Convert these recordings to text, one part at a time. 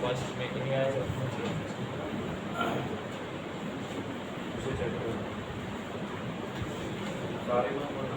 First में नहीं आएगा सारे में बोलना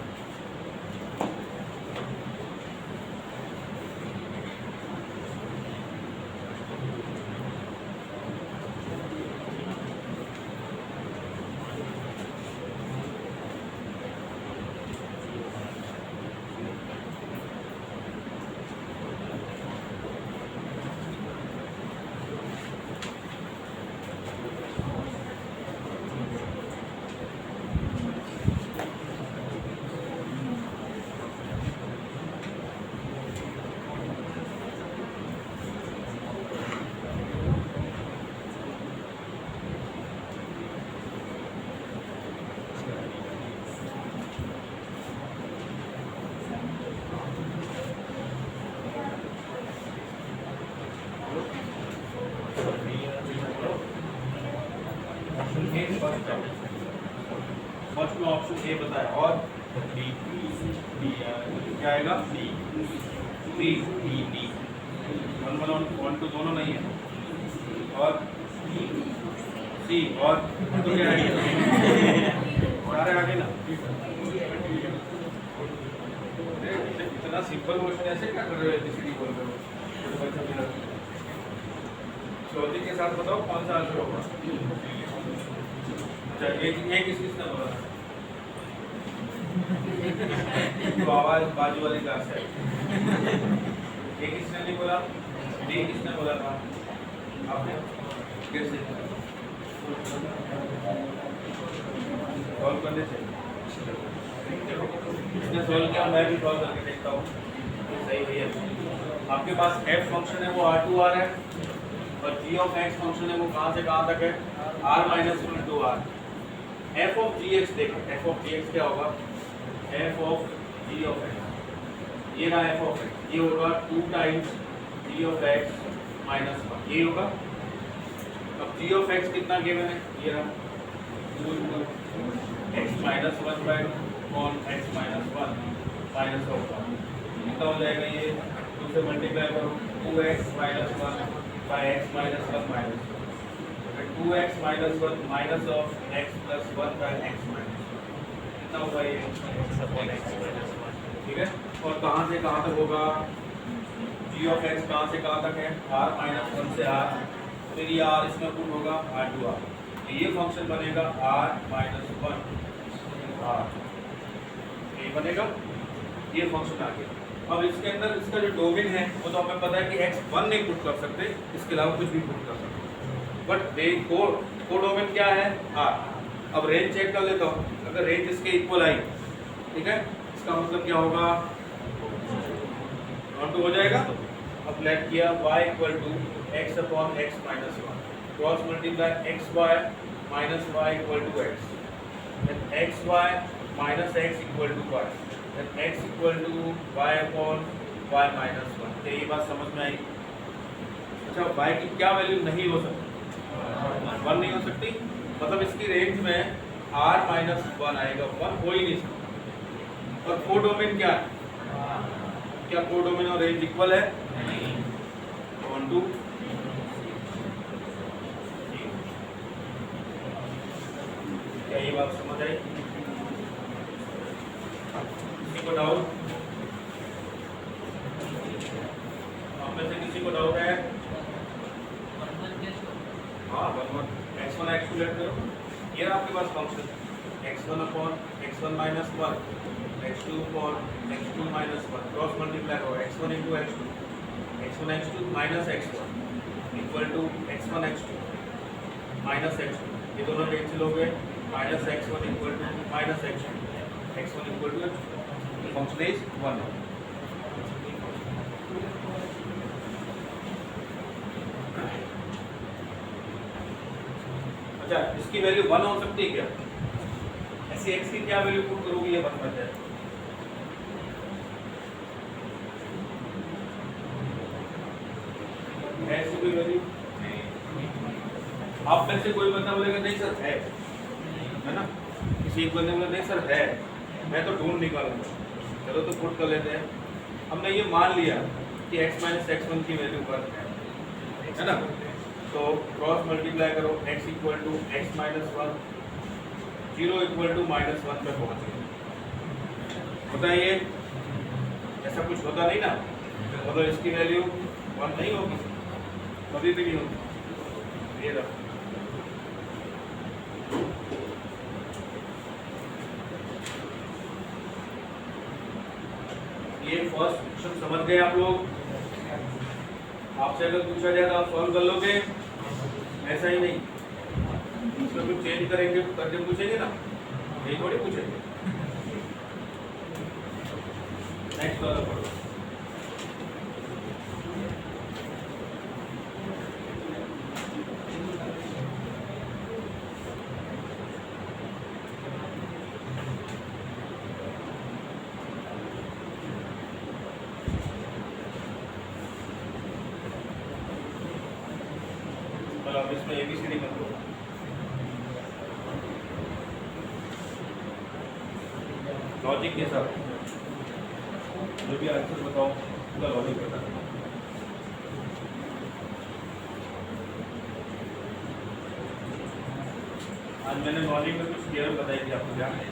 फर्स्ट में ऑप्शन ए बताया और डी क्या आएगा डी डी डी डी 1 1 1 2 दोनों नहीं है और सी और तो क्या है सारे आगे ना इतना सिंपल क्वेश्चन ऐसे क्या कर रहे हो एबीसीडी बोल रहे हो लॉजिक के साथ बताओ कौन सा आंसर होगा एक किसने बोला तो आवाज बाजू वाली क्लास है एक किसने नहीं बोला डी किसने बोला था आपने कैसे सॉल्व करने से इसने सॉल्व किया मैं भी सॉल्व करके देखता हूँ सही है आपके पास f फंक्शन है वो r2r है और g ऑफ x फंक्शन है वो कहाँ से कहाँ तक है r minus 1/2r f of gx देखो f ऑफ gx क्या होगा f of g of x ये रहा f ऑफ x ये होगा 2 times g of x minus 1 ये होगा अब g ऑफ x कितना गिवन है ये रहा 2 x माइनस 1 बाय कॉन x माइनस 1 माइनस ऑफ 1 कितना हो जाएगा ये 2 से मल्टीप्लाई करो 2x minus 1 by x minus 1 minus 2x minus 1 minus of x plus 1 by x minus 1 कितना होगा ये ठीक है और कहाँ से कहाँ तक होगा g of x कहाँ से कहाँ तक है r minus 1 से r फिर ये r इसमें पुट होगा r2r तो ये फंक्शन बनेगा r minus 1 r ये बनेगा ये फंक्शन आ गया अब इसके अंदर इसका जो डोमेन है वो तो हमें पता है कि x 1 नहीं पुट कर सकते इसके अलावा कुछ भी पुट कर सकते बट रेंज कोडोमेन क्या है r अब रेंज चेक कर लेता हूँ अगर रेंज इसके इक्वल आई ठीक है इसका मतलब क्या होगा नॉट हो जाएगा अब लेट किया y equal to x upon x minus 1 cross multiply xy minus y equal to x then xy minus x equal to y then x equal to y upon y minus 1 तो ये बात समझ में आई अच्छा y की क्या value नहीं हो सकती 1 नहीं हो सकती मतलब इसकी रेंज में r माइनस 1 आएगा 1 हो ही नहीं सकता और कोडोमेन क्या है क्या कोडोमेन और रेंज इक्वल है नहीं 1 2 क्या ये बात समझ आई किसी को डाउट आप में से किसी को डाउट है हाँ x1 x2 लेट करो ये रहा आपके पास function x1 upon x1 minus 1 x2 upon x2 minus 1 cross multiply करो x1 into x2 minus x1 equal to x1 x2 minus x2 ये दोनों कैंसिल हो गए minus x1 equal to minus x2 x1 equal to function is 1 अच्छा इसकी value 1 हो सकती है क्या ऐसी x की क्या वैल्यू पुट करोगे ये 1 बन जाए ऐसी कोई वैल्यू आप में से कोई बंदा बोलेगा नहीं सर है ना किसी एक बंदे बोले नहीं सर है मैं तो ढूंढ निकालूंगा चलो तो पुट कर लेते हैं हमने ये मान लिया कि x माइनस x1 की वैल्यू 1 है ना, तो क्रॉस मल्टीप्लाई करो x equal to x minus 1, 0 equal to -1 पे पहुँच गए। होता है ये, ऐसा कुछ होता नहीं ना, मतलब इसकी वैल्यू 1 नहीं होगी, कभी भी नहीं होगी। ये रहा, ये फर्स्ट क्वेश्चन समझ गए आप लोग। आपसे अगर पूछा जाए तो आप सॉल्व कर लोगे, ऐसा ही नहीं इसमें कुछ चेंज करेंगे करके पूछेंगे ना, यही थोड़ी पूछेंगे। नेक्स्ट वाला पढ़ो। अब इसमें ABCD मत लो, लॉजिक के साथ जो भी आंसर बताओ पूरा लॉजिक बता। आज मैंने लॉजिक में कुछ थियरम बताई थी आपको, ध्यान है?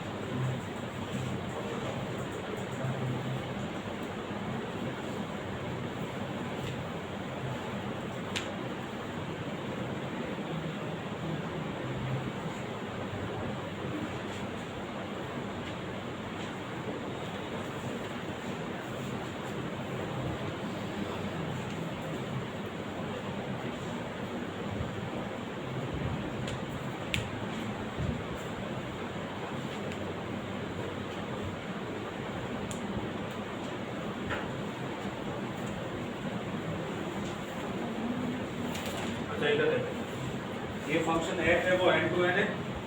ये फंक्शन f है वो n टू n है,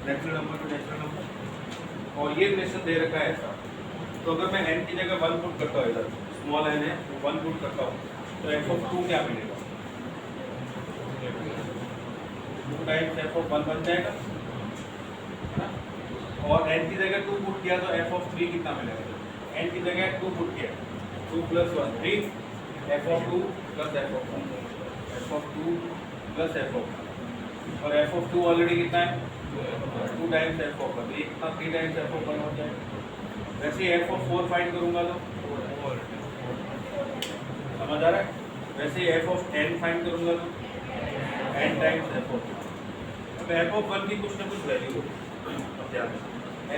natural number to natural number, और ये रिलेशन दे रखा है ऐसा। तो अगर मैं n की जगह 1 पुट करता हूँ, इधर स्मॉल n है 1 पुट करता हूँ, तो f(2) क्या मिलेगा? 2 टाइम्स f(1) बन जाएगा, है ना? और n की जगह 2 पुट किया तो f(3) कितना मिलेगा? n की जगह 2 पुट किया, 2 + 1 3, f(2) + f(1), f(2) + f(1), और f(2) ऑलरेडी कितना है? 2 टाइम्स f(1), तो ये कितना 3 टाइम्स f(1) हो जाएगा। वैसे f(4) फाइंड करूंगा तो समझ आ रहा है? वैसे f(n) फाइंड करूंगा तो n टाइम्स f(2). अब f(1) की कुछ ना कुछ वैल्यू है, अब ध्यान दें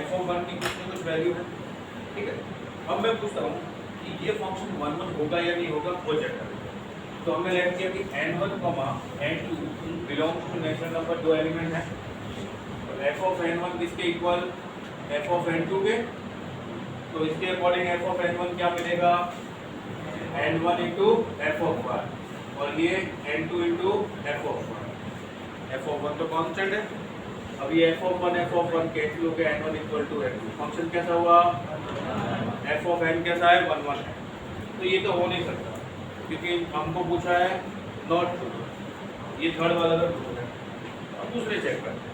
f(1) की कुछ ना कुछ वैल्यू है, ठीक है। अब मैं पूछता हूँ कि ये फंक्शन 1 होगा या नहीं होगा, वो चेक करें। तो हमने लेट किया कि n1, n2 belongs to natural number, 2 element है, तो f(n1) किसके इक्वल? f(n2) के, तो इसके अकॉर्डिंग f(n1) क्या मिलेगा? n1 × f(1), और ये n2 × f(1). f(1) तो कांस्टेंट है, अब ये f(1) कैंसिल हो गया, n1 = n2। फंक्शन कैसा हुआ? f(n) कैसा है? 1 1 है। तो ये तो हो नहीं सकता, क्योंकि हमको पूछा है नॉट ट्रू, ये थर्ड वाला तो ट्रू है। अब दूसरे चेक करते हैं।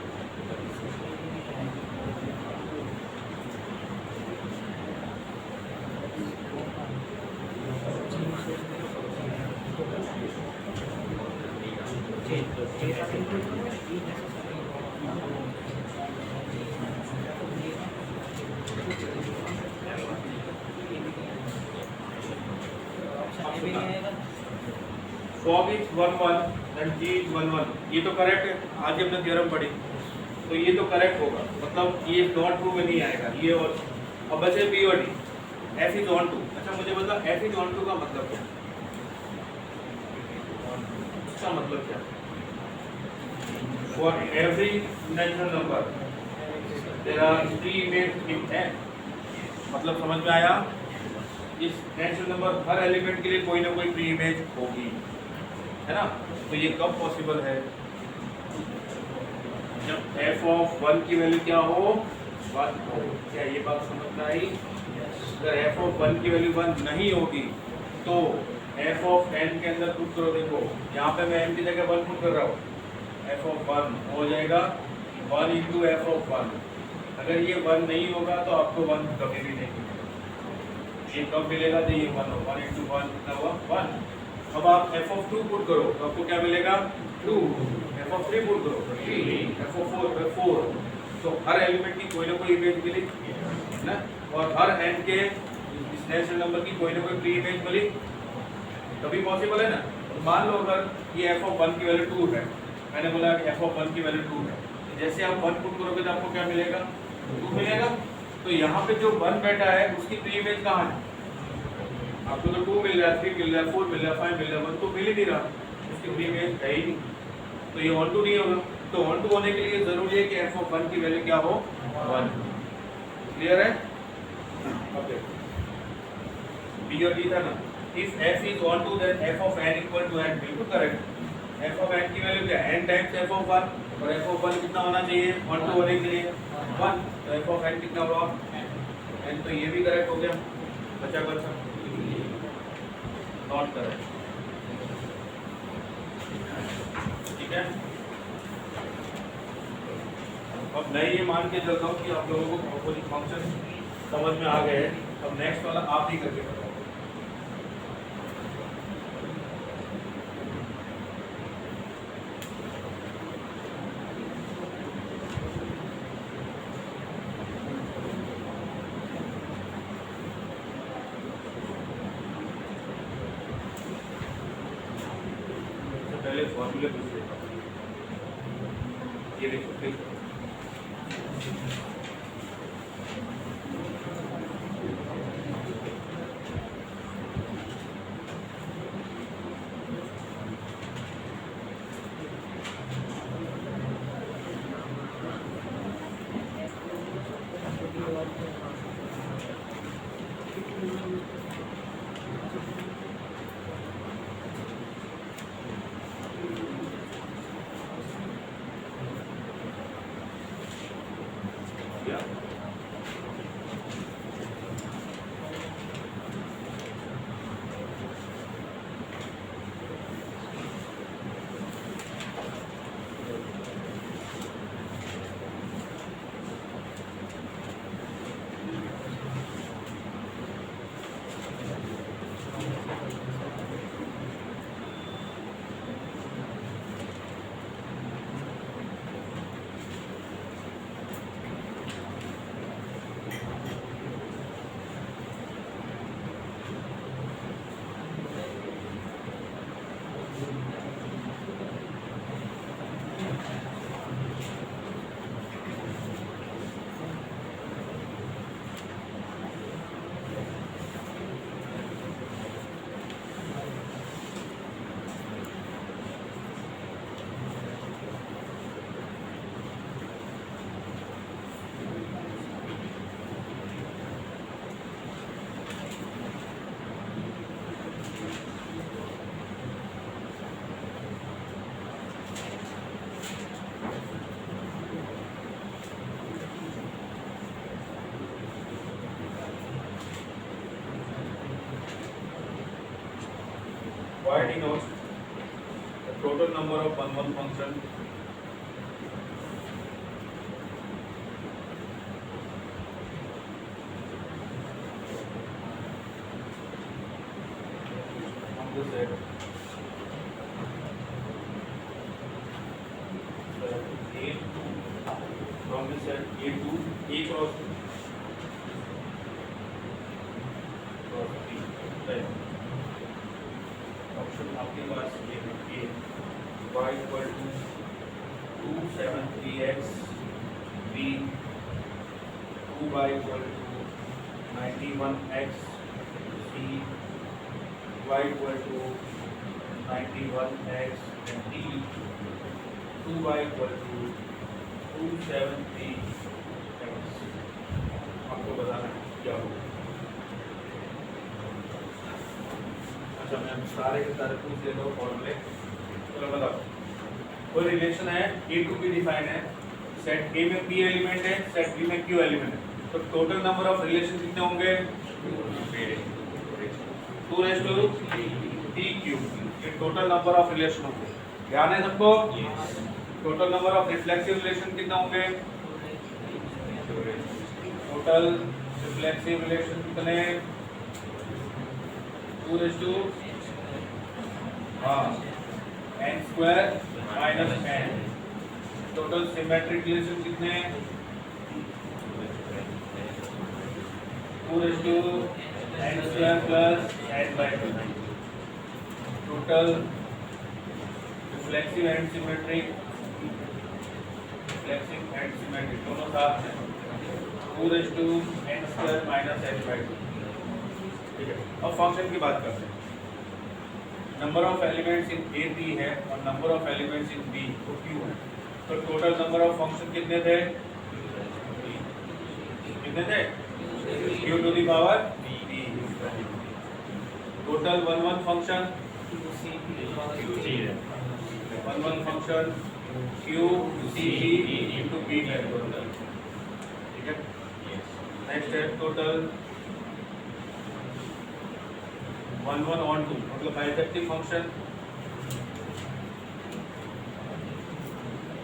fog is 1 1 and g is 1 1, ये तो करेक्ट है, आज ही हमने थ्योरम पढ़ी, तो ये तो करेक्ट होगा, मतलब ये नॉट ट्रू में नहीं आएगा ये। और अब बचे b और d, f is on 2। अच्छा मुझे बता f is on 2 का मतलब क्या? इसका मतलब क्या? For every natural number there are 3 images in n, मतलब समझ में आया? इस नेचुरल नंबर हर एलिमेंट के लिए कोई ना कोई प्री इमेज होगी, है ना? तो ये कब पॉसिबल है? जब f(1) की वैल्यू क्या हो? 1 हो। क्या ये बात समझ में आई? अगर f(1) की वैल्यू 1 नहीं होगी तो f(n) के अंदर पुट करो, देखो यहाँ पे मैं n की जगह 1 पुट कर रहा हूँ, f(1) हो जाएगा 1 × f(1). अगर ये 1 नहीं होगा तो आपको 1 कभी भी नहीं मिलेगा। ये कब मिलेगा? तो ये 1 1 into 1 कितना हुआ? 1। अब आप f of 2 पुट करो तो आपको क्या मिलेगा? 2। f of 3 पुट करो 3। f of 4 4। तो हर एलिमेंट की कोई ना कोई इमेज मिली ना, और हर n के इस नेचुरल नंबर की कोई ना कोई प्री इमेज मिली, तभी पॉसिबल है ना। तो मान लो अगर ये f of 1 की वैल्यू 2 है, मैंने बोला कि f of 1 की वैल्यू 2 है, तो जैसे आप 1 पुट करोगे तो आपको क्या मिलेगा? 2 मिलेगा। तो यहाँ पे जो 1 बैठा है उसकी प्री इमेज कहाँ है? आपको तो 2 मिल रहा है, 3 मिल रहा है, 4 मिल रहा है, 5 मिल रहा है, 1 तो मिल ही नहीं रहा, उसकी प्री इमेज है ही नहीं, तो ये 1 2 नहीं होगा। तो 1 2 होने के लिए जरूरी है कि f of 1 की वैल्यू क्या हो? 1। क्लियर है? ओके, बी और डी था ना। If f is 1 2 then f of n equal to n, बिल्कुल करेक्ट। f of n की वैल्यू क्या है? n टाइम्स f of 1, और f of 1 कितना होना चाहिए 1 2 होने के लिए? 1। तो f of n कितना हुआ? n। तो ये भी करेक्ट हो गया, बचा बचा नॉट करेक्ट। ठीक है, अब मैं ये मान के चलता हूँ कि आप लोगों को अपोजिट फंक्शन समझ में आ गए हैं। अब नेक्स्ट वाला आप ही करके बताओ। पहले फॉर्मूले पूछ लेता हूँ, ये देखो please. Y denotes the total number of one function from the set A from the set A to A cross B, right? Option आपके पास ये है y equal to 273x b 2y equal to 91x c y equal to 91x d 2y equal to 273x। आपको बताना है क्या होगा। अच्छा, मैं सारे के सारे पूछ लेता हूँ फॉर्मूले। चलो बताओ, कोई रिलेशन है ए टू बी डिफाइन है, सेट ए में पी एलिमेंट है, सेट बी में क्यू एलिमेंट है, तो टोटल नंबर ऑफ रिलेशन कितने होंगे? 2 ये टोटल नंबर ऑफ रिलेशन होंगे। ध्यान है सबको? Total number of reflexive relation कितने होंगे? टोटल रिफ्लेक्सिव रिलेशन कितने? 2 raise to n square minus n। Total symmetric relation कितने हैं? 2 raise to n square plus n by 2। Total reflexive and symmetric, reflexive and symmetric दोनों साथ हैं। 2 raise to n square minus n by 2। ठीक है, अब function की बात करते हैं। Number of elements in A P है और number of elements in B तो क्यू है। तो टोटल नंबर ऑफ फंक्शन कितने थे? कितने थे? Q to the power B. Total one function one function q C into B है टोटल। ठीक है, नेक्स्ट है टोटल 1 1 on 2 मतलब बाइजेक्टिव फंक्शन,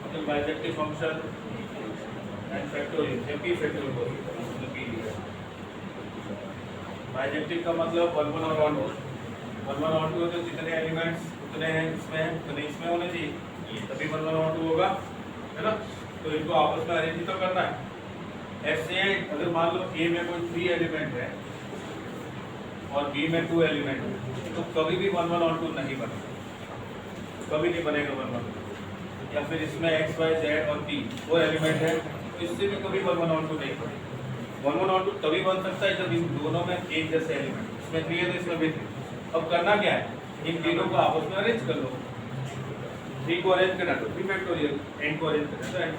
मतलब bijective function and factorial AP factorial को मतलब पी लिखा। बाइजेक्टिव का मतलब 1 1 और on 2। 1 1 on 2 है तो जितने एलिमेंट्स उतने हैं इसमें, उतने इसमें होने चाहिए, तभी 1 1 on 2 होगा, है ना। तो इनको आपस में अरेंज तो करना है। ऐसे अगर मान लो ए में कोई 3 एलिमेंट है और बी में 2 एलिमेंट है तो कभी भी 1 1 on 2 नहीं बनेगा, कभी नहीं बनेगा 1 1 on 2। या फिर इसमें x y z और p 4 एलिमेंट है तो इससे भी कभी 1 1 on 2 नहीं बनेगा। 1 1 on 2 तभी बन सकता है जब इन दोनों में एक जैसे एलिमेंट, इसमें 3 है तो इसमें भी 3। अब करना क्या है, इन तीनों को आपस में अरेंज कर लो। 3 को अरेंज करना तो 3 फैक्टोरियल, n को अरेंज करना तो n।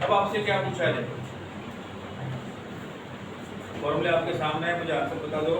अब आपसे क्या पूछा जाए, फॉर्मूले आपके सामने है, मुझे आंसर बता दो।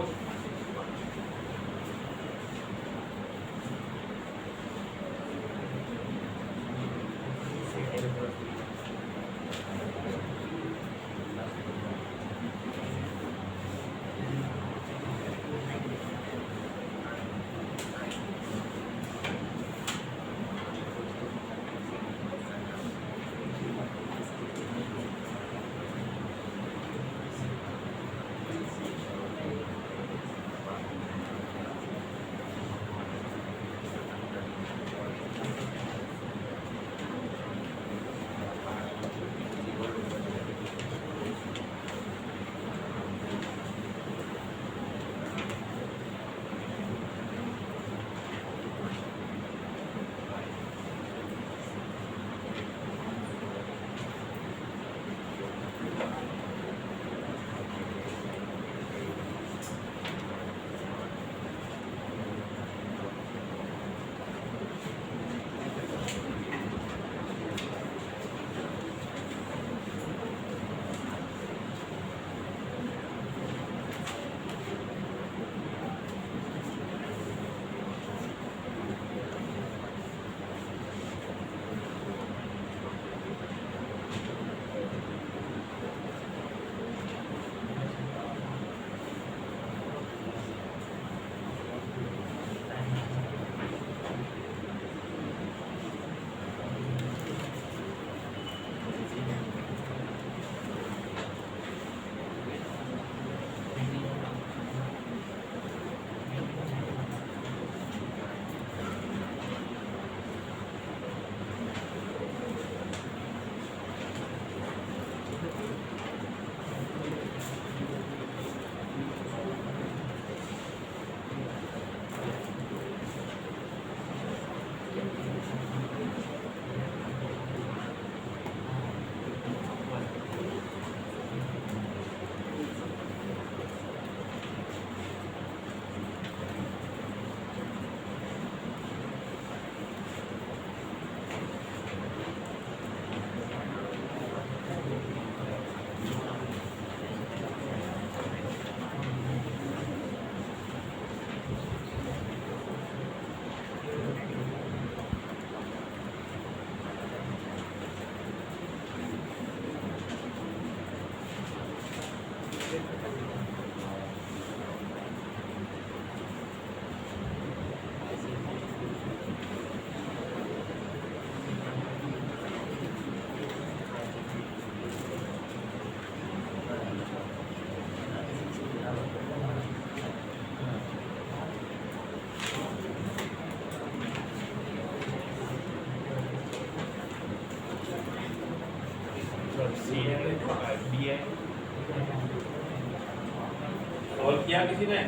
सॉल्व किया किसी ने,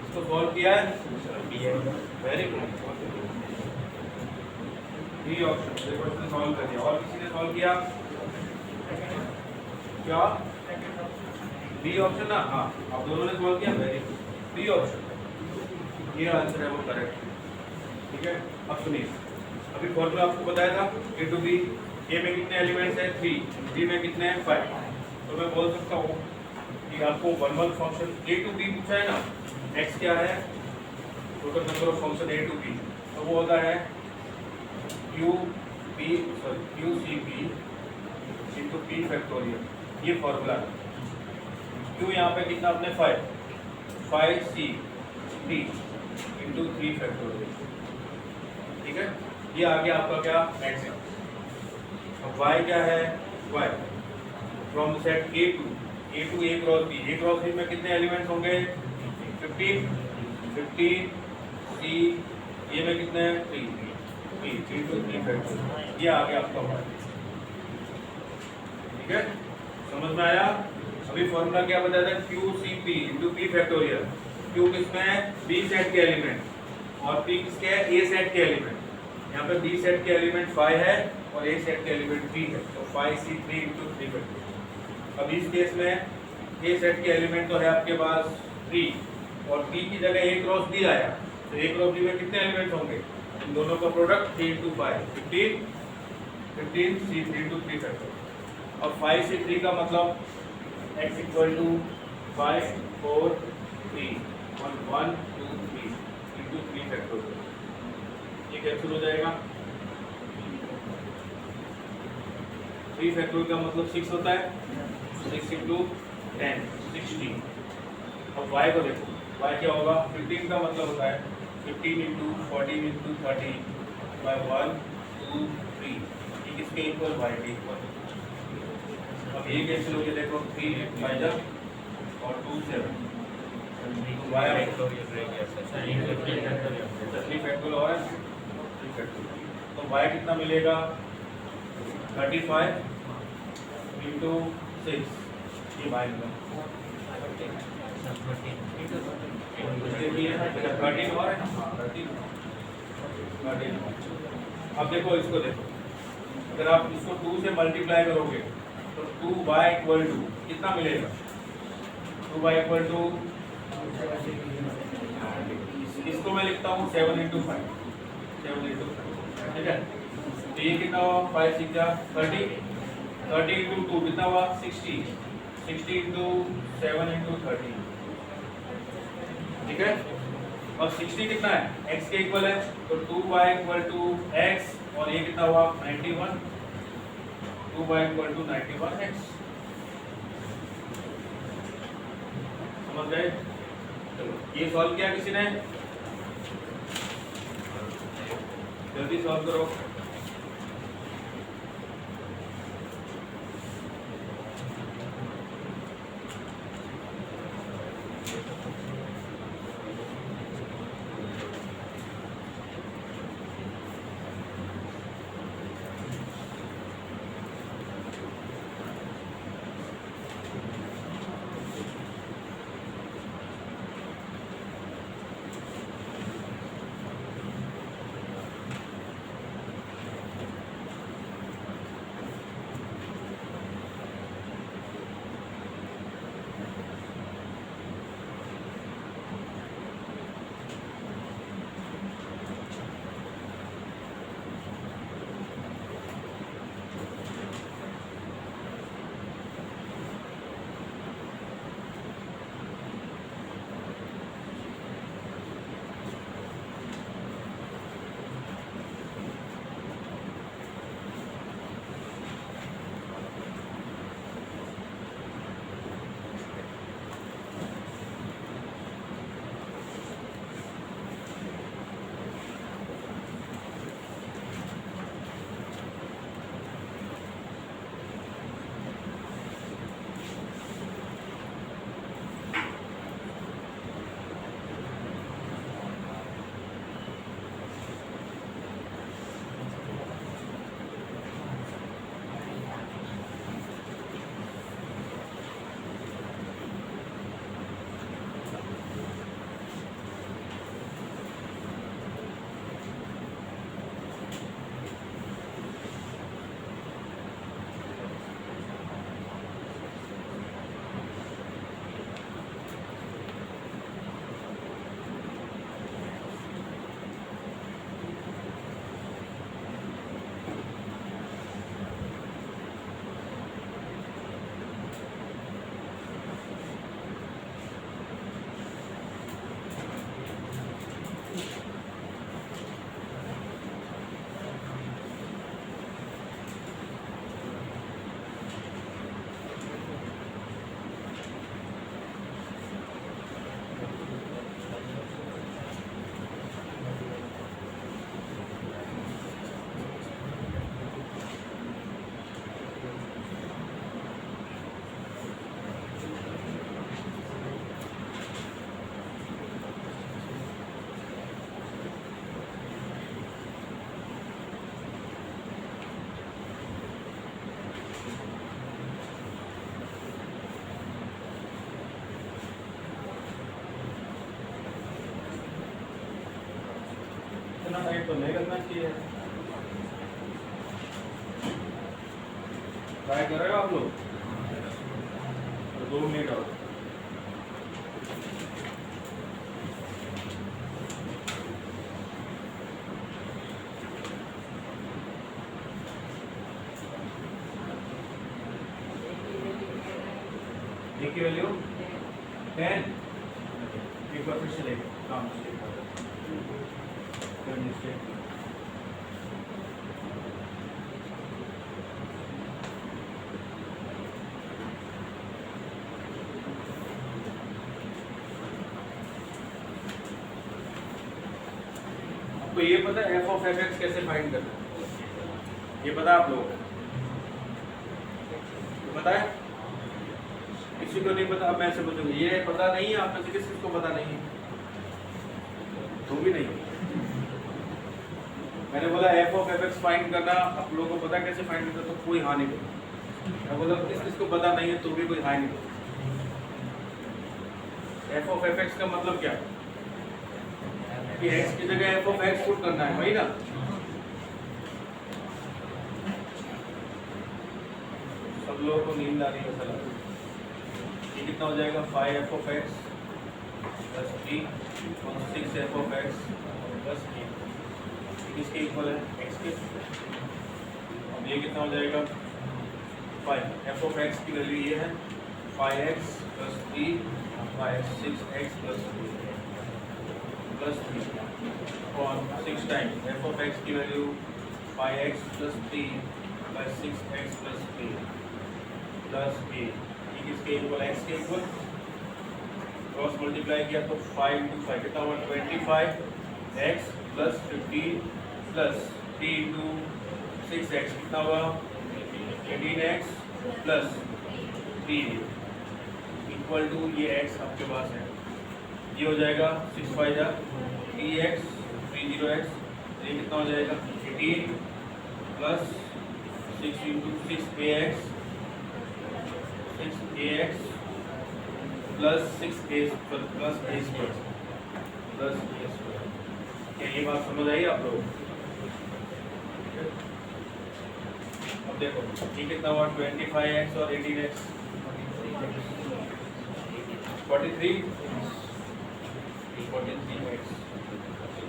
इसको सॉल्व किया है, very good, B option question solve कर दिया। और किसी ने सॉल्व किया क्या, बी ऑप्शन ना, हाँ आप दोनों ने सॉल्व किया, वेरी गुड, बी ऑप्शन ये आंसर है वो करेक्ट, ठीक है। अब सुनिए, अभी फॉर्मूला आपको बताया था ए टू बी, ए में कितने एलिमेंट्स हैं 3, बी में कितने हैं 5, तो मैं बोल सकता हूँ कि आपको one function A to B पूछा है ना, एक्स क्या है, total number of function A to B, तो वो होता है q C p into p factorial, ये फॉर्मूला है। क्यू यहाँ पे कितना अपने 5 सी पी इंटू 3 फैक्टोरियल, ठीक है। ये आ गया आपका क्या, एक्स है। अब y क्या है, y from the set A to A cross B में कितने एलिमेंट्स होंगे 15 सी, ये में कितने हैं 3 फैक्टोरियल, ये आ गया आपका y, ठीक है, समझ में आया। अभी फॉर्मूला क्या बताया था, q C p into p factorial, q किसमें है बी सेट के एलिमेंट और पी किसके है ए सेट के एलिमेंट। यहाँ पे बी सेट के एलिमेंट 5 है और ए सेट के एलिमेंट 3 है, तो 5c3 इंटू 3 फैक्टोरियल। अब इस केस में ए सेट के एलिमेंट तो है आपके पास 3 और बी की जगह ए क्रॉस बी आया, तो ए क्रॉस बी में कितने एलिमेंट होंगे, इन दोनों का product 3 into 5 15c3 into 3 factorial. अब 5c3 का मतलब x इक्वल टू 5 4 3 और 1 2 3 इंटू 3 फैक्टोरियल, ये कैंसिल हो जाएगा। 3 फैक्टोरियल का मतलब 6 होता है, 6 इंटू 10 60। अब y को देखो, y क्या होगा, 15 का मतलब होता है 15 इंटू 14 इंटू 30 बाय 1 2 3, ये किसके इक्वल, y के इक्वल। अब ये कैंसिल हो गया, देखो 3 5 और 2 7, y फैक्टोरियल और है 3 फैक्टोरियल, तो y कितना मिलेगा 35 इंटू 6, ये y का 13 और है ना, 13। अब देखो इसको देखो, अगर आप इसको 2 से मल्टीप्लाई करोगे तो 2y इक्वल टू कितना मिलेगा, 2y इक्वल टू, इसको मैं लिखता हूँ 7 इंटू 5, 7 इंटू 5, ठीक है। तो ये कितना हुआ 5 6 30, 30 इंटू 2 कितना हुआ 60, 60 इंटू 7 इंटू 30, ठीक है। और 60 कितना है, x के इक्वल है, तो 2y इक्वल टू x और ये कितना हुआ 91, 2y इक्वल टू 91x, समझ गए। चलो ये सॉल्व किया किसी ने, जल्दी सॉल्व करो। इतना टाइम तो नहीं लगना चाहिए। ट्राई कर रहे हो आप लोग? तो 2 मिनट और। ए की वैल्यू 10। एक बार फिर से लेंगे काम आपको ये पता है एफ ऑफ एफ एक्स कैसे फाइंड करना है? ये पता है आप लोगों को? पता है? किसी को नहीं पता? अब मैं ऐसे पूछूंगा, ये पता नहीं है आप में से किसी को पता नहीं है? तो भी नहीं। मैंने बोला F of F x find करना, आप लोगों को पता कैसे फाइंड करना? तो कोई हाँ नहीं बोला। मैं बोला किसको पता नहीं है तो भी कोई हाँ नहीं बोला। एफ ऑफ एफ एक्स का मतलब क्या है? कि x की जगह एफ ऑफ एक्स पुट करना है, वही ना? सब लोगों को नींद आ रही है सर। ये कितना हो जाएगा? 5 f of x प्लस 3 और 6 f of x प्लस 3 किसके इक्वल है? x के। अब ये कितना हो जाएगा? 5 f of x की वैल्यू ये है 5x प्लस 3 5 6x प्लस 3 और 6 टाइम f of x की value 5x plus 3 by 6x plus 3 plus a। ये किसके इक्वल? x के इक्वल। क्रॉस मल्टीप्लाई किया तो 5 इंटू 5 कितना हुआ? 25x plus 15 plus 3 into 6x कितना हुआ? 18x प्लस 3 इक्वल टू ये x आपके पास है। ये हो जाएगा 6 5 जा 3x 30x। ये कितना हो जाएगा? 18 plus 6 into 6ax 6ax plus 6a plus a square plus a square. क्या ये बात समझ आई आप लोग? अब देखो ये कितना हुआ? 25x और 18x 43 43x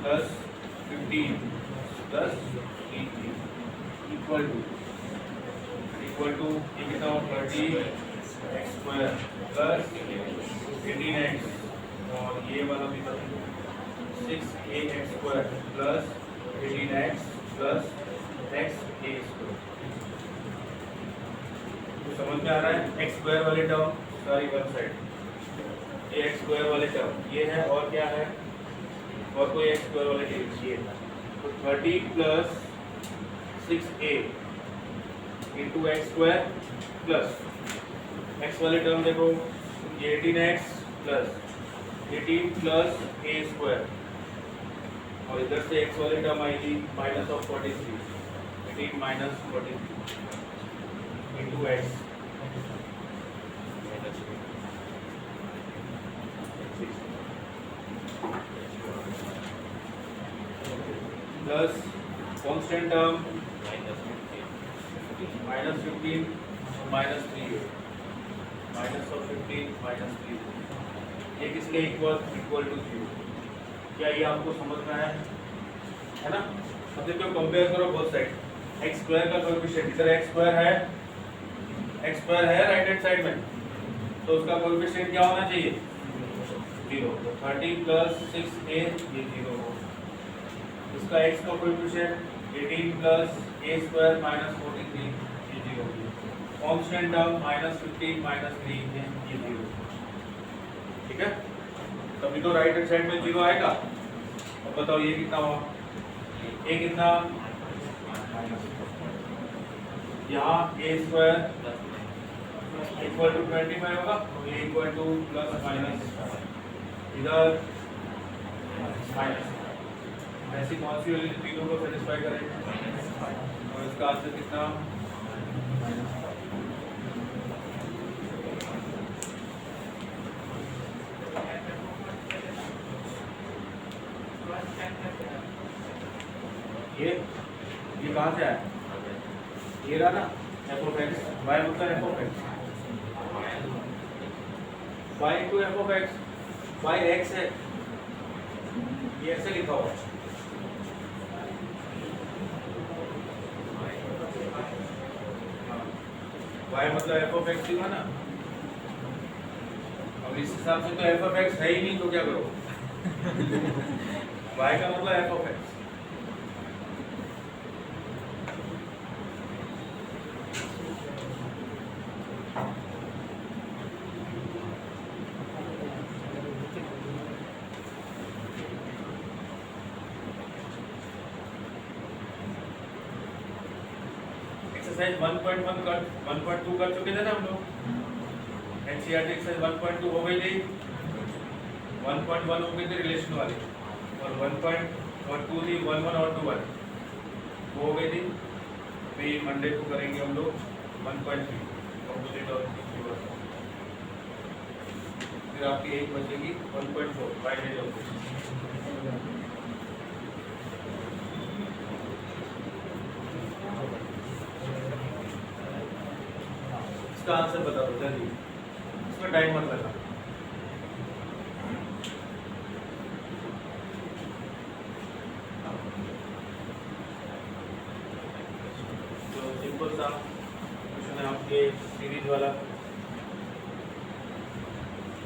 plus 15 plus 3 equal to ये कितना हो? 30x स्क्वायर प्लस 18x और ये वाला भी 6ax square plus 18x plus x a square. तो समझ में आ रहा है? x स्क्वायर वाले टर्म सॉरी वन साइड ये x स्क्वायर वाले टर्म ये है और क्या है? और कोई x स्क्वायर वाले टर्म ये है। तो 30 plus 6a into x square plus x वाले टर्म देखो ये 18x plus 18 plus a square और इधर से x वाले टर्म आएगी minus of 43 18 minus 43 into x plus constant term minus 15 minus 3 minus of 15 minus 3 ये किसके इक्वल? Equal to 0। क्या ये आपको समझ में आया है ना? अब देखो कंपेयर करो बोथ साइड। एक्स स्क्वायर का कोएफिशिएंट इधर एक्स स्क्वायर है राइट हैंड साइड में तो उसका कोएफिशिएंट क्या होना चाहिए? 0। तो 30 प्लस 6a ये 0 हो। इसका x का coefficient 18 plus a square minus 43 ये 0 हो। कांस्टेंट टर्म माइनस 15 माइनस 3 ये 0। ठीक है? तभी तो राइट हैंड साइड में 0 आएगा। अब बताओ ये कितना हुआ? a कितना? यहाँ a स्क्वायर इक्वल टू 25 होगा तो ये इक्वल टू प्लस माइनस इधर माइनस ऐसी कौन सी वैल्यू तीनों को सेटिस्फाई करेगी और इसका आंसर कितना? कहाँ से आया? ये रहा ना एफ ऑफ एक्स, वाई मतलब f of x, y into f of x, y x है, ये ऐसे लिखा हुआ है। वाई मतलब एफ ऑफ एक्स लिखा ना। अब इस हिसाब से तो एफ ऑफ एक्स है ही नहीं, तो क्या करो? वाई का मतलब एफ ऑफ एक्स। एक्सरसाइज 1.1 कर 1.2 कर चुके थे ना हम लोग। एनसीईआरटी एक्सरसाइज 1.2 हो गई थी, 1.1 हो गई थी रिलेशन वाली, और 1.2 थी 1.1 और 2.1 वो हो गई थी। अभी मंडे को करेंगे हम लोग 1.3 ऑपोजिट और रिवर्स। फिर आपकी एक बचेगी 1.4 बाइनरी ऑपोजिट। इसका आंसर बता दो जल्दी, इसमें टाइम मत लगा। तो सिंपल सा क्वेश्चन है आपके सीरीज वाला,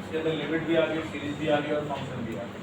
इसके अंदर लिमिट भी आ गई, सीरीज भी आ गई और फंक्शन भी आ गया।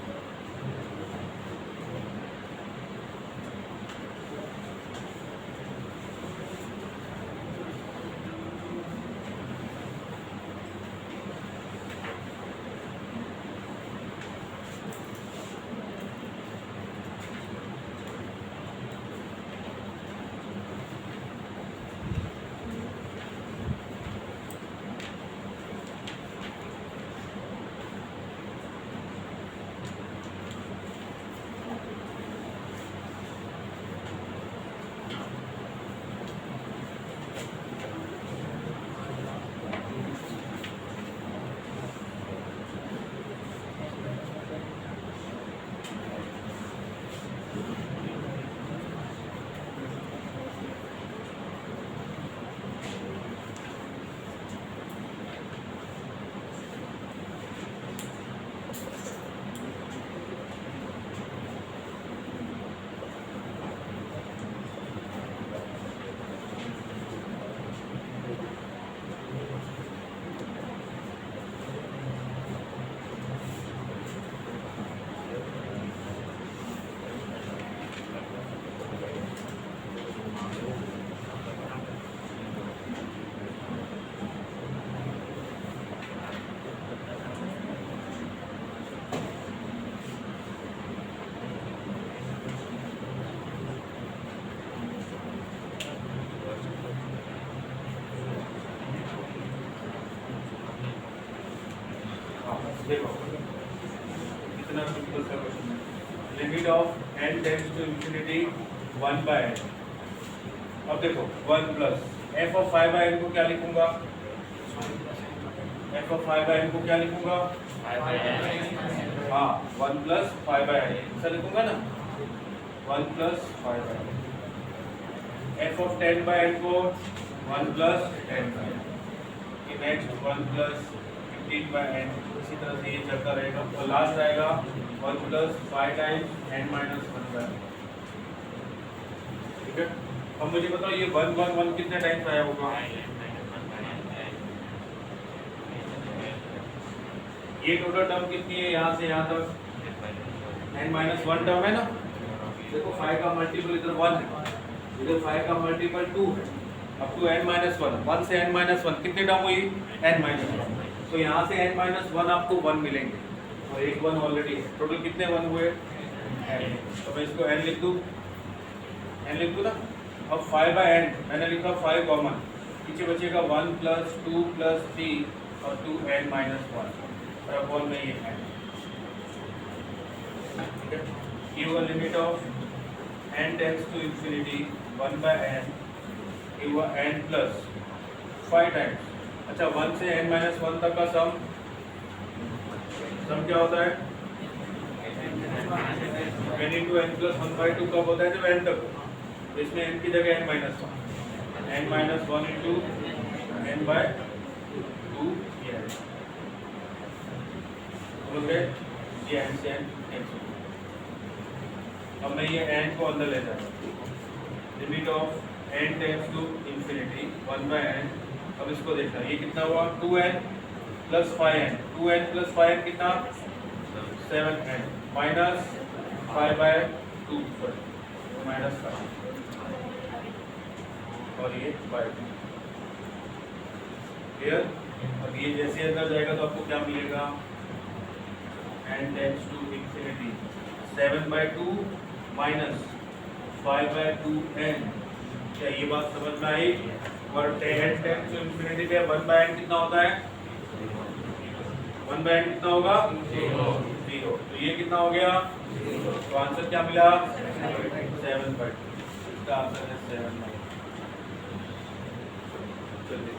देखो कितना सिंपल सा क्वेश्चन है। Limit of n tends to infinity 1 by n। अब देखो 1 plus f of 5 by n को क्या लिखूंगा? f ऑफ 5 बाय n को क्या लिखूंगा? हाँ 1 प्लस 5 बाय n ऐसा लिखूंगा ना, 1 plus 5 by n। f of 10 by n को 1 plus 10 by n। Next 1 plus 15 by n, इसी तरह से ये चलता रहेगा। तो लास्ट आएगा 1 plus 5 times n minus 1 by. ठीक है, अब मुझे बताओ ये 1 1 1 कितने टाइम्स आया होगा? ये टोटल टर्म कितनी है यहाँ से यहाँ तक? n माइनस 1 टर्म है ना। देखो 5 का मल्टीपल इधर 1 है, इधर 5 का मल्टीपल 2 है, अप टू n माइनस 1। 1 से n माइनस 1 कितनी टर्म हुई? n minus 1। तो यहाँ से n माइनस 1 आपको 1 मिलेंगे, और एक 1 ऑलरेडी है। टोटल कितने 1 हुए? n। तो मैं इसको n लिख दूँ, n लिख दूँ ना। अब 5 बाय n मैंने लिखा 5 कॉमन, पीछे बचेगा 1 प्लस 2 प्लस 3 और 2n माइनस 1 और अपॉन में ये n। ठीक है, ये हुआ limit of n tends to infinity 1 by n, ये हुआ n प्लस 5 टाइम्स। अच्छा 1 से n माइनस 1 तक का सम क्या होता है? n into n plus 1 by 2 कब होता है? जब n तक। तो इसमें n की जगह n-1 इंटू n बाय 2 ये है, समझ गए? ये n से n x। अब मैं ये n को अंदर ले जाऊँ, limit of n tends to infinity 1 by n। अब इसको देखना, ये कितना हुआ 2n plus 5n, 2n plus 5n कितना 7n माइनस 5 बाय 2 माइनस 5 और ये बाय 2। क्लियर? अब ये जैसे अंदर जाएगा तो आपको क्या मिलेगा, n tends to infinity 7 by 2 minus 5 by 2n। क्या ये बात समझ में आई? और n टेंड्स टू इंफिनिटी पे 1 बाय n कितना होता है, 1 बाय n कितना होगा 0। तो ये कितना हो गया, तो आंसर क्या मिला 7 बाय 2। इसका आंसर है 7 बाय 2। चलिए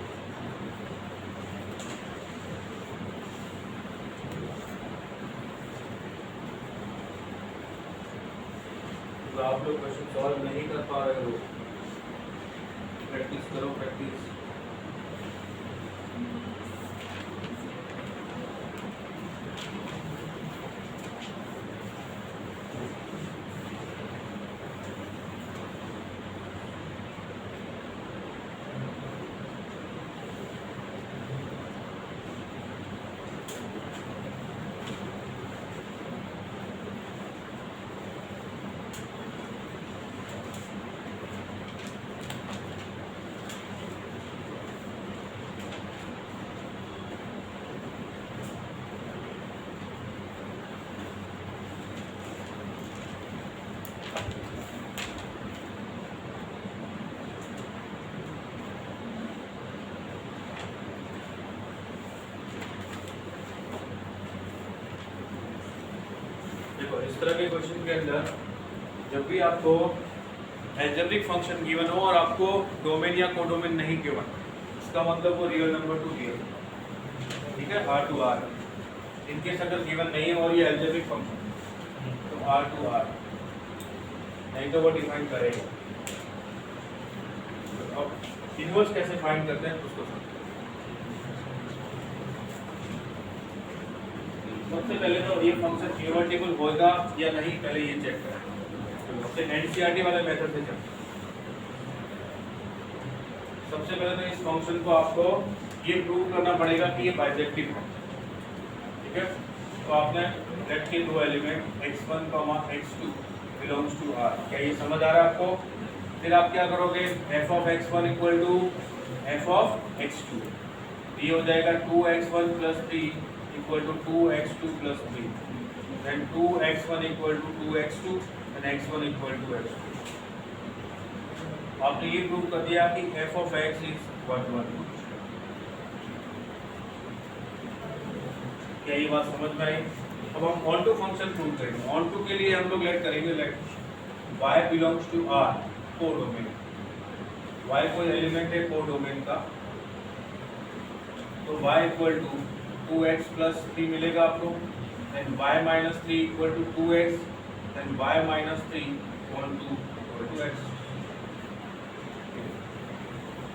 तो आप लोग क्वेश्चन सॉल्व नहीं कर पा रहे हो, प्रैक्टिस करो, प्रैक्टिस। इस तरह के क्वेश्चन के अंदर जब भी आपको अलजेब्रिक फंक्शन गिवन हो और आपको डोमेन या कोडोमेन नहीं गिवन, इसका मतलब वो रियल नंबर टू रियल, ठीक है, R टू R। इनकेस अगर गिवन नहीं हो और ये अलजेब्रिक फंक्शन तो R टू R, नहीं तो वो डिफाइन करेगा। अब इनवर्स कैसे फाइंड करते हैं उसको समझते हैं। सबसे पहले तो ये फंक्शन इनवर्टिबल होगा या नहीं, पहले ये चेक करें। तो एनसीईआरटी वाले मेथड से चलते हैं। सबसे पहले तो इस फंक्शन को आपको ये प्रूव करना पड़ेगा कि ये बाइजेक्टिव है, ठीक है। तो आपने लेट के दो element x1, x2 belongs to R। क्या ये समझ आ रहा है आपको? फिर आप क्या करोगे, f of x1 equal to f of x2, ये हो जाएगा 2x1 plus 3 equal to 2x2 plus 3, then 2x1 equal to 2x2 and x1 equal to x2। आपने ये प्रूव कर दिया कि f of x is 1 1। क्या ये बात समझ में आई? अब हम ऑन टू फंक्शन प्रूव करेंगे। ऑन टू के लिए हम लोग लेट करेंगे, let y belongs to R, codomain. y कोई एलिमेंट है कोडोमेन का, तो y equal to 2x plus 3 मिलेगा आपको, then y minus 3 equal to 2x, then y minus 3 equal to x।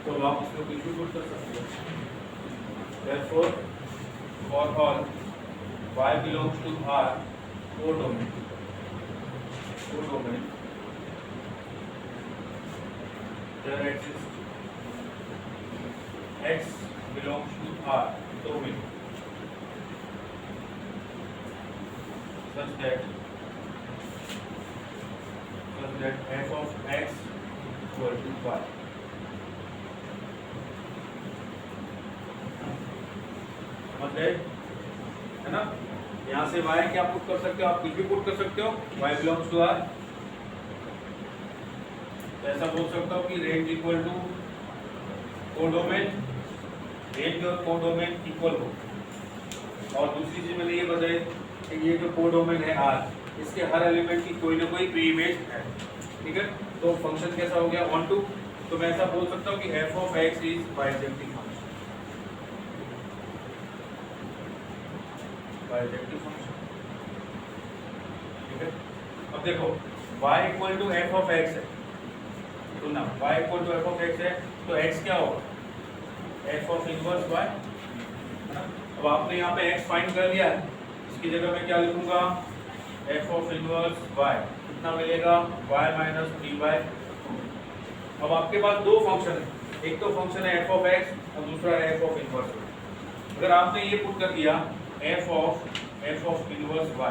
तो आप इसको डिस्ट्रीब्यूट कर सकते हो। Therefore, for all y belongs to R, codomain, there exists x belongs to R, domain, such that f of x equal to y। समझ गए, है ना? यहाँ से y क्या पुट कर सकते हो, आप कुछ भी पुट कर सकते हो, y belongs to R। तो ऐसा बोल सकता हूँ कि range equal to codomain, range और कोडोमेन इक्वल हो। और दूसरी चीज मैंने ये बताई कि ये जो कोडोमेन है R, इसके हर एलिमेंट की कोई ना कोई प्री इमेज है, ठीक है। तो फंक्शन कैसा हो गया, ऑन टू। तो मैं ऐसा बोल सकता हूँ कि f of x is bijective function, bijective function, ठीक है। अब देखो y equal to f of x है, तो ना y equal to f of x है, तो x क्या होगा, एफ ऑफ इनवर्स y, है ना। अब आपने यहाँ पे x फाइंड कर लिया है, इसकी जगह मैं क्या लिखूंगा, एफ ऑफ इनवर्स y कितना मिलेगा, y माइनस 3/2। अब आपके पास दो फंक्शन है, एक तो फंक्शन है एफ ऑफ एक्स और दूसरा है एफ ऑफ इनवर्स y। अगर आपने ये पुट कर दिया एफ ऑफ इनवर्स y,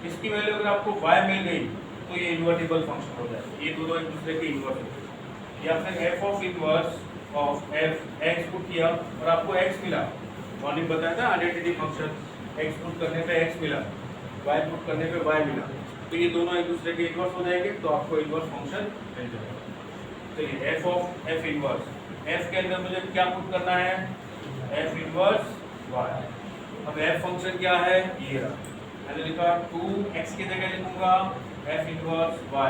इसकी वैल्यू अगर आपको y मिल गई तो ये इन्वर्टिबल फंक्शन हो जाएगा, ये दोनों एक दूसरे के इन्वर्स हो जाएंगे। या फिर F of inverse of F x put किया और आपको x मिला, मॉर्निंग बताया था आइडेंटिटी फंक्शन, x पुट करने पे x मिला, y पुट करने पे y मिला, तो ये दोनों एक दूसरे के इन्वर्स हो जाएंगे, तो आपको इन्वर्स फंक्शन मिल जाएगा। चलिए F of F inverse, F के अंदर मुझे क्या पुट करना है, एफ इनवर्स y। अब एफ फंक्शन क्या है, ये रहा, मैंने लिखा 2x की जगह लिखूंगा F inverse y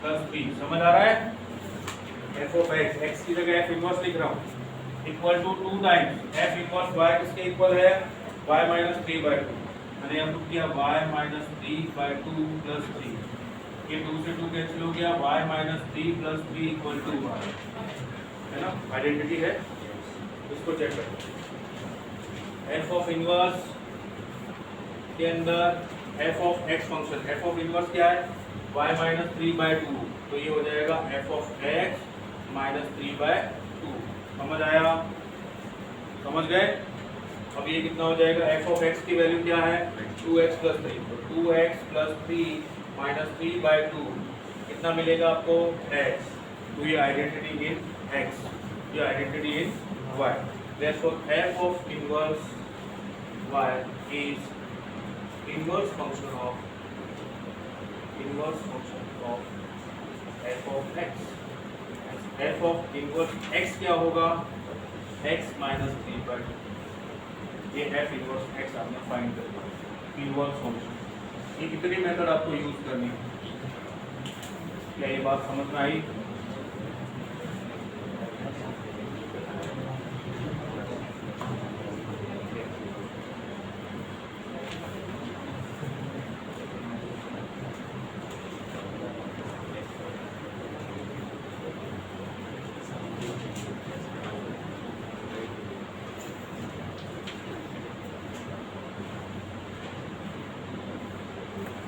plus b, समझ आ रहा है, एफ ऑफ x, x की जगह एफ इनवर्स लिख रहा हूँ, equal to 2 times f inverse y किसके इक्वल है, y माइनस 3/2, मैंने यहाँ पुट किया y माइनस 3/2 प्लस 3, ये 2 से 2 कैंसिल हो गया, y minus 3 plus 3 equal to y, है ना, आइडेंटिटी है, इसको चेक करें। एफ ऑफ इनवर्स के अंदर F of x function, F of inverse क्या है, y माइनस 3/2, तो ये हो जाएगा एफ ऑफ एक्स माइनस 3/2, समझ आया, समझ गए। अब ये कितना हो जाएगा, एफ ऑफ एक्स की वैल्यू क्या है, 2x प्लस 3, तो 2x प्लस 3 माइनस 3/2 कितना मिलेगा आपको, x, तो ये आइडेंटिटी इन x, ये identity in y। Therefore f of inverse y is inverse function of f of x। f of inverse x क्या होगा, x माइनस 3/2, ये f inverse x आपने फाइंड कर लिया, इनवर्स फंक्शन। ये कितनी मेथड आपको यूज करनी है, क्या ये बात समझ में आई।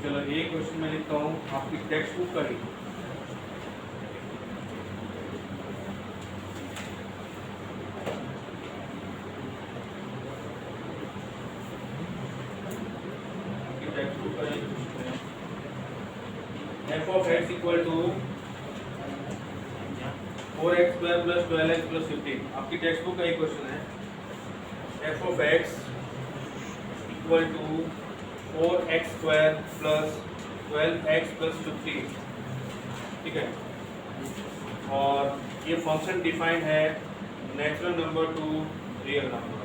चलो एक क्वेश्चन मैं लिखता हूँ आपकी टेक्स्ट बुक का ही, टेक्स्ट बुक का ही F of X equal to 4x square plus 12x plus 15, आपकी टेक्स्ट बुक का ही क्वेश्चन है। F of X equal to 4x square plus 12x plus 15, ठीक है, और ये फंक्शन डिफाइंड है natural number to real number.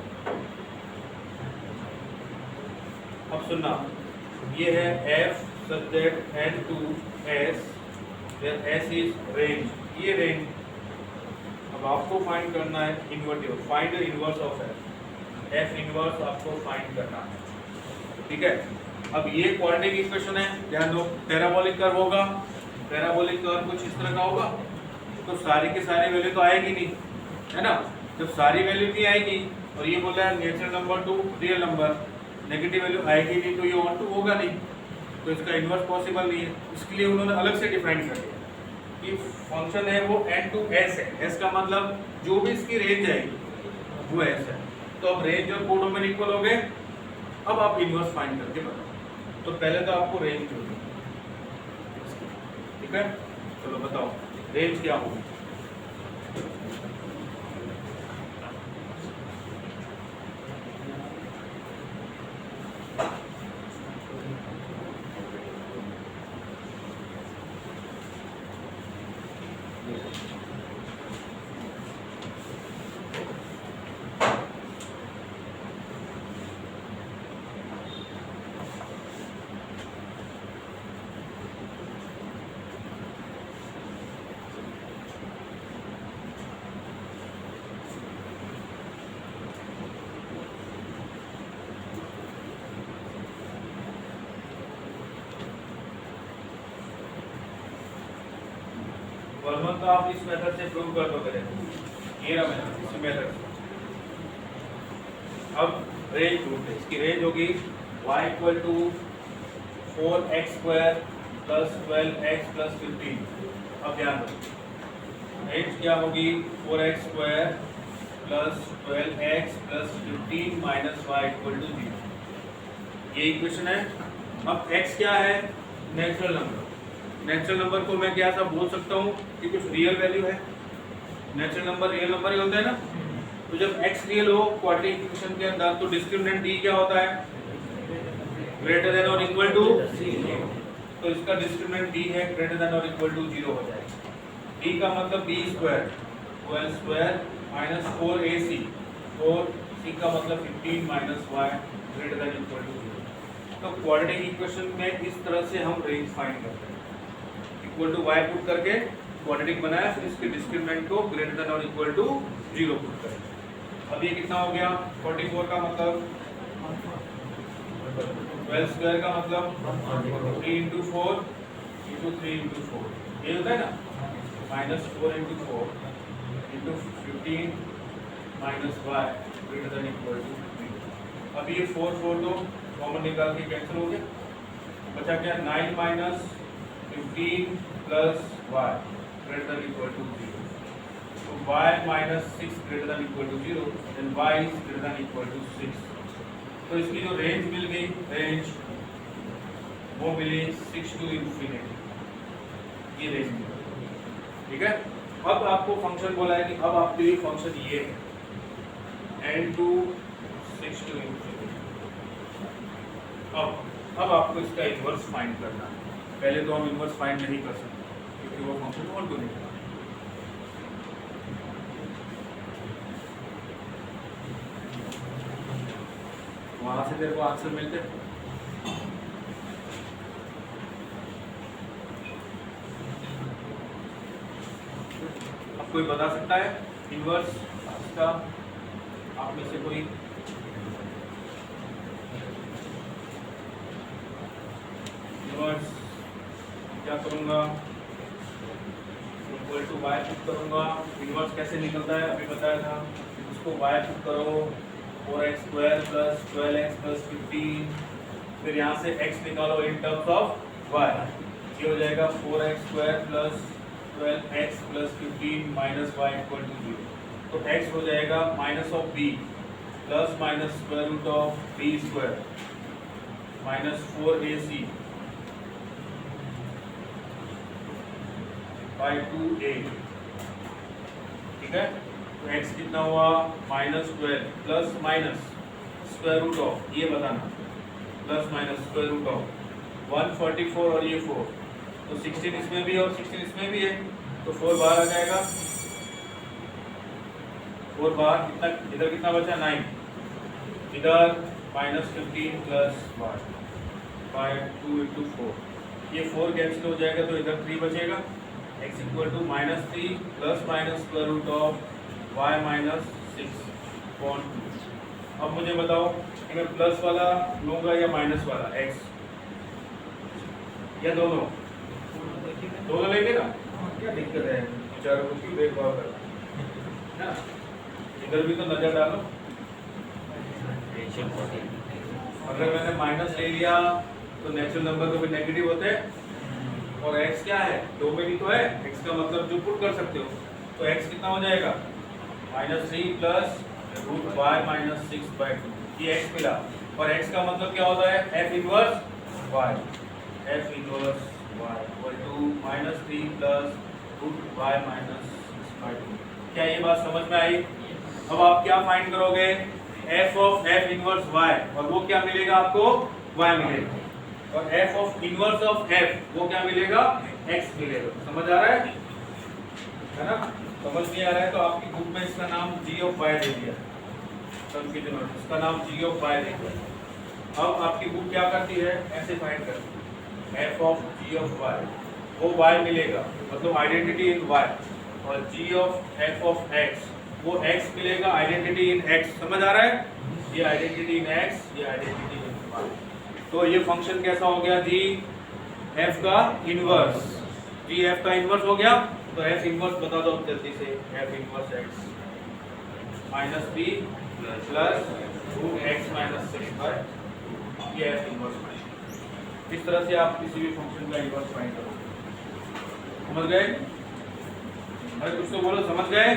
अब सुनना, ये है f such that n to s where s is range, ये रेंज। अब आपको फाइंड करना है invertible, find the inverse of f inverse आपको फाइंड करना है, ठीक है। अब ये क्वाड्रेटिक इक्वेशन है, ध्यान दो, पैराबोलिक कर्व होगा, पैराबोलिक कर्व कुछ इस तरह का होगा, तो सारी के सारी वैल्यू तो आएगी नहीं, है ना। जब सारी वैल्यू नहीं आएगी और ये बोल रहा है natural number to real number, negative value आएगी नहीं, तो ये ऑन टू होगा नहीं, तो इसका इन्वर्स पॉसिबल नहीं है। इसके लिए उन्होंने अलग से डिफाइन कर दिया कि फंक्शन है वो n टू s है, s का मतलब जो भी इसकी रेंज आएगी वो s है। तो अब रेंज और कोडोमेन इक्वल हो गए, अब आप इन्वर्स फाइंड करके बताओ। तो पहले तो आपको रेंज होगी, ठीक है, चलो बताओ रेंज क्या होगी। नॉर्मल तो आप इस मेथड से प्रूव कर दोगे, ये रहा मेथड, इसी मेथड से। अब रेंज प्रूफ है, इसकी रेंज होगी y equal to 4x square plus 12x plus 15। अब ध्यान दो, रेंज क्या होगी 4x square plus 12x plus 15 minus y equal to 0। ये इक्वेशन है। अब x क्या है, नेचुरल नंबर। नेचुरल नंबर को मैं क्या सा बोल सकता हूँ कि कुछ रियल वैल्यू है। नेचुरल नंबर रियल नंबर ही होता है ना। तो जब x रियल हो क्वाड्रेटिक इक्वेशन के अंदर, तो डिस्क्रिमिनेंट d क्या होता है, ग्रेटर देन और इक्वल टू। तो इसका डिस्क्रिमिनेंट d है, ग्रेटर देन और इक्वल टू 0 हो जाएगा। d का मतलब b square 12 square minus 4ac, 4c का मतलब 15 minus y greater than equal to 0। तो क्वाड्रेटिक इक्वेशन में इस तरह से हम रेंज फाइंड करते हैं। इक्वल टू y पुट करके क्वाड्रेटिक बनाया, फिर इसके डिस्क्रिमिनेंट को ग्रेटर देन और इक्वल टू 0 पुट करें। अब ये कितना हो गया, 44 का मतलब 12 स्क्वायर का मतलब 3 इंटू 4 इंटू 3 इंटू 4, ये होता है ना, minus 4 into 4 into 15 minus y greater than equal to 3। अब ये 4 तो कॉमन निकाल के कैंसिल हो गया, बचा क्या 9 minus 15 plus y greater than equal to 0। तो y minus 6 greater than equal to 0, then y is greater than equal to 6। तो इसकी जो रेंज मिल गई, रेंज वो मिली 6 टू इंफिनिटी, ये रेंज मिली। ठीक है। अब आपको फंक्शन बोला है कि अब आपके लिए फंक्शन ये है n टू 6 टू इंफिनिटी। अब आपको इसका इन्वर्स फाइंड करना है। पहले तो हम इन्वर्स फाइंड नहीं कर सकते क्योंकि वो फंक्शन ऑन टू नहीं था। वहां से तेरे को आंसर मिलते। अब कोई बता सकता है इन्वर्स इसका, आप में से कोई? इन्वर्स क्या करूंगा, इक्वल टू y पुट करूंगा। इन्वर्स कैसे निकलता है अभी बताया था, उसको y पुट करो 4x square plus 12x plus 15, फिर यहाँ से x निकालो इन टर्म्स ऑफ y, ये हो जाएगा 4x square plus 12x plus 15 minus y equal to 0। तो x हो जाएगा minus of b plus minus square root of b square minus 4ac by 2a। ठीक है। तो x कितना हुआ minus 12 plus minus square root of, ये बताना, plus minus square root of 144 और ये 4, तो 16 इसमें भी और 16 इसमें भी है, तो 4 बाहर आ जाएगा। 4 बाहर, कितना इधर कितना बचा 9, इधर माइनस 15 प्लस 1 बाय 2 इंटू 4, ये 4 कैंसिल हो जाएगा तो इधर 3 बचेगा। x equal to minus 3 plus minus square root of y minus 6/2। अब मुझे बताओ कि मैं प्लस वाला लूंगा या माइनस वाला x, या दोनों लेंगे ना, क्या दिक्कत है, बेचारों को क्यों भेदभाव करना है। इधर भी तो नजर डालो, अगर मैंने माइनस ले लिया तो नेचुरल नंबर तो भी नेगेटिव होते हैं, और x क्या है, दो में भी तो है, x का मतलब जो पुट कर सकते हो, तो x कितना हो जाएगा -3 प्लस रूट y माइनस 6/2, ये x मिला। और x का मतलब क्या होता है, f inverse y, f inverse y equal to -3 plus root y minus 6/2। क्या ये बात समझ में आई? अब आप क्या फाइंड करोगे, f of f inverse y, और वो क्या मिलेगा आपको, y मिलेगा, और f of inverse of f वो क्या मिलेगा, x मिलेगा। समझ आ रहा है ना? समझ नहीं आ रहा है तो आपकी बुक में इसका नाम g ऑफ y दे दिया, कंफ्यूजन हो, इसका नाम g ऑफ y दे दिया। अब आपकी बुक क्या करती है, ऐसे फाइंड करती है, f of g of y, वो y मिलेगा, मतलब आइडेंटिटी इन y, और g of f of x, वो x मिलेगा, आइडेंटिटी इन x। समझ आ रहा है, ये आइडेंटिटी इन x, ये आइडेंटिटी इन y। तो ये फंक्शन कैसा हो गया, g f का इनवर्स, g f का इनवर्स हो गया, तो एफ इनवर्स बता दो अब जल्दी से। F inverse x minus B plus root x minus 6 by ये एफ इनवर्स फाइंड। इस तरह से आप किसी भी फंक्शन का इनवर्स फाइंड करोगे। समझ गए? अरे कुछ तो बोलो, समझ गए?